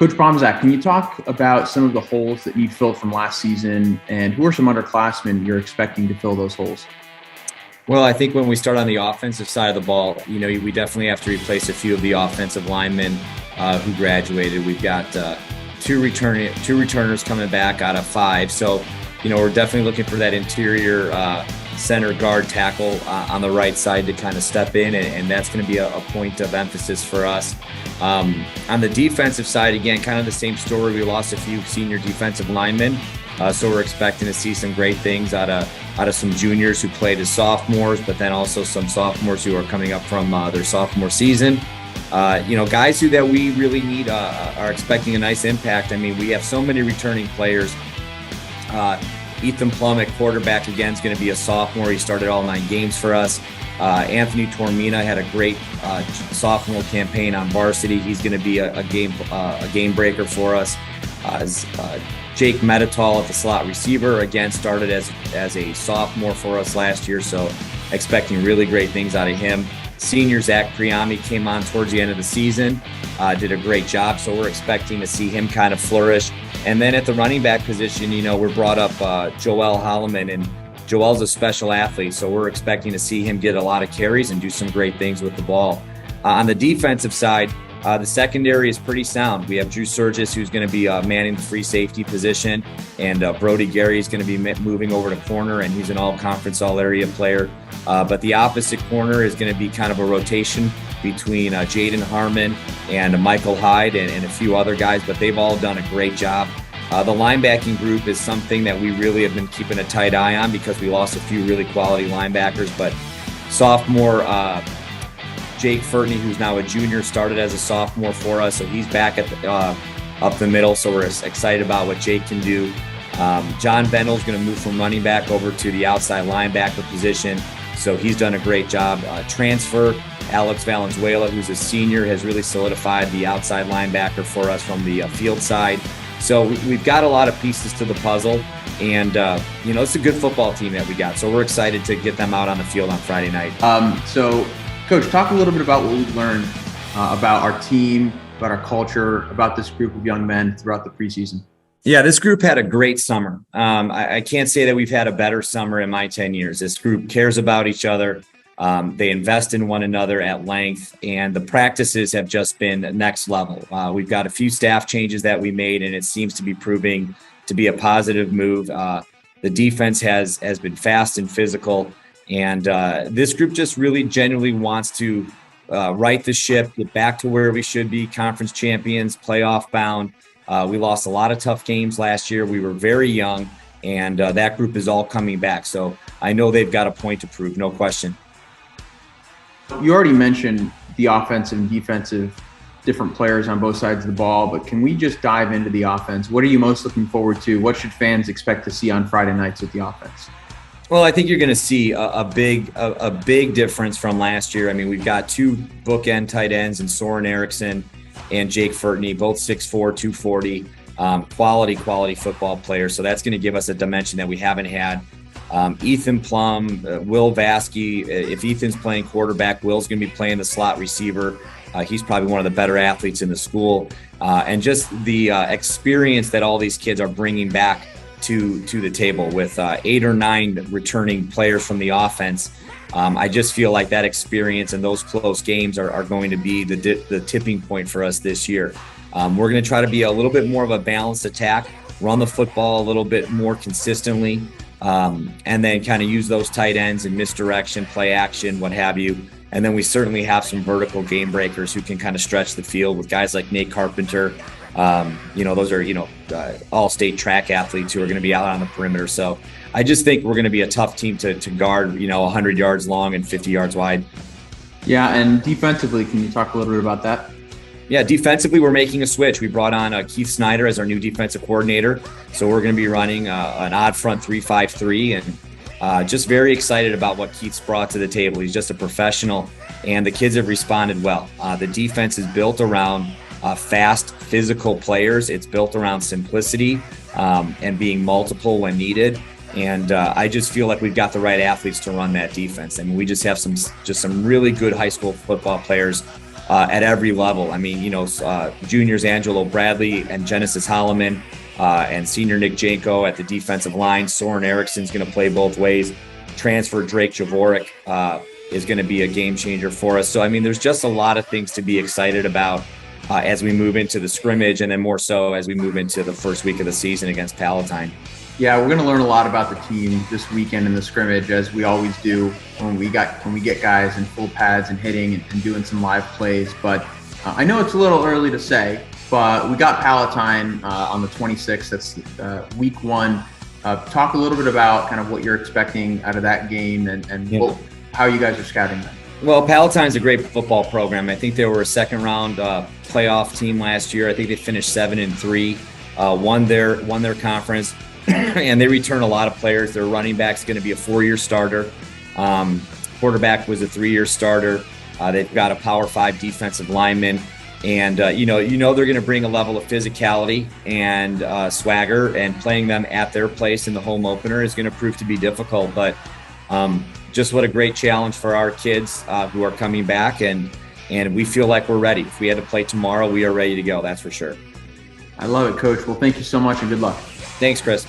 Coach Pomazak, can you talk about some of the holes that need filled from last season, and who are some underclassmen you're expecting to fill those holes? Well, I think when we start on the offensive side of the ball, we definitely have to replace a few of the offensive linemen who graduated. We've got two returners coming back out of 5. So, we're definitely looking for that interior center guard tackle on the right side to kind of step in, and that's going to be a point of emphasis for us. On the defensive side, again, kind of the same story. We lost a few senior defensive linemen, so we're expecting to see some great things out of some juniors who played as sophomores, but then also some sophomores who are coming up from their sophomore season. Guys that we really need are expecting a nice impact. I mean, we have so many returning players. Ethan Plum at quarterback, again, is going to be a sophomore. He started all 9 games for us. Anthony Tormina had a great sophomore campaign on varsity. He's going to be a game breaker for us. Jake Metatol at the slot receiver, again, started as a sophomore for us last year, so expecting really great things out of him. Senior Zach Priami came on towards the end of the season, did a great job, so we're expecting to see him kind of flourish. And then at the running back position, we're brought up Joel Holloman, and Joel's a special athlete, so we're expecting to see him get a lot of carries and do some great things with the ball. On the defensive side, the secondary is pretty sound. We have Drew Surgis, who's going to be manning the free safety position, and Brody Gary is going to be moving over to corner, and he's an all-conference, all-area player. But the opposite corner is going to be kind of a rotation between Jaden Harmon and Michael Hyde and a few other guys, but they've all done a great job. The linebacking group is something that we really have been keeping a tight eye on because we lost a few really quality linebackers, but sophomore Jake Furtney, who's now a junior, started as a sophomore for us, so he's back at up the middle, so we're excited about what Jake can do. John Bendel's going to move from running back over to the outside linebacker position, so he's done a great job. Transfer Alex Valenzuela, who's a senior, has really solidified the outside linebacker for us from the field side. So we've got a lot of pieces to the puzzle, and it's a good football team that we got, so we're excited to get them out on the field on Friday night. So Coach, talk a little bit about what we've learned about our team, about our culture, about this group of young men throughout the preseason. Yeah, this group had a great summer. I can't say that we've had a better summer in my 10 years. This group cares about each other. They invest in one another at length, and the practices have just been next level. We've got a few staff changes that we made, and it seems to be proving to be a positive move. The defense has been fast and physical. And this group just really genuinely wants to right the ship, get back to where we should be, conference champions, playoff bound. We lost a lot of tough games last year. We were very young, and that group is all coming back. So I know they've got a point to prove, no question. You already mentioned the offensive and defensive different players on both sides of the ball, but can we just dive into the offense? What are you most looking forward to? What should fans expect to see on Friday nights with the offense? Well, I think you're going to see a big difference from last year. I mean, we've got 2 bookend tight ends in Soren Erickson and Jake Furtney, both 6'4", 240, quality football players. So that's going to give us a dimension that we haven't had. Ethan Plum, Will Vasky. If Ethan's playing quarterback, Will's going to be playing the slot receiver. He's probably one of the better athletes in the school. And just the experience that all these kids are bringing back to the table with 8 or 9 returning players from the offense. I just feel like that experience and those close games are going to be the tipping point for us this year. We're going to try to be a little bit more of a balanced attack, run the football a little bit more consistently, and then kind of use those tight ends in misdirection, play action, what have you. And then we certainly have some vertical game breakers who can kind of stretch the field with guys like Nate Carpenter. Those are, all-state track athletes who are going to be out on the perimeter. So I just think we're going to be a tough team to guard, 100 yards long and 50 yards wide. Yeah, and defensively, can you talk a little bit about that? Yeah, defensively, we're making a switch. We brought on Keith Snyder as our new defensive coordinator. So we're going to be running an odd front 3-5-3, and just very excited about what Keith's brought to the table. He's just a professional, and the kids have responded well. The defense is built around fast, physical players. It's built around simplicity and being multiple when needed. And I just feel like we've got the right athletes to run that defense. I mean, we just have some really good high school football players at every level. I mean, juniors Angelo Bradley and Genesis Holloman, and senior Nick Janko at the defensive line. Soren Erikson's going to play both ways. Transfer Drake Javorik is going to be a game changer for us. So, I mean, there's just a lot of things to be excited about as we move into the scrimmage, and then more so as we move into the first week of the season against Palatine. Yeah, we're going to learn a lot about the team this weekend in the scrimmage, as we always do when we get guys in full pads and hitting and doing some live plays. But I know it's a little early to say, but we got Palatine on the 26th. That's week 1. Talk a little bit about kind of what you're expecting out of that game and how you guys are scouting that. Well, Palatine's a great football program. I think they were a second-round playoff team last year. I think they finished 7-3, won their conference, and they return a lot of players. Their running back's going to be a 4-year starter. Quarterback was a 3-year starter. They've got a Power 5 defensive lineman. And, they're going to bring a level of physicality and swagger, and playing them at their place in the home opener is going to prove to be difficult. But just what a great challenge for our kids who are coming back. And we feel like we're ready. If we had to play tomorrow, we are ready to go. That's for sure. I love it, Coach. Well, thank you so much and good luck. Thanks, Chris.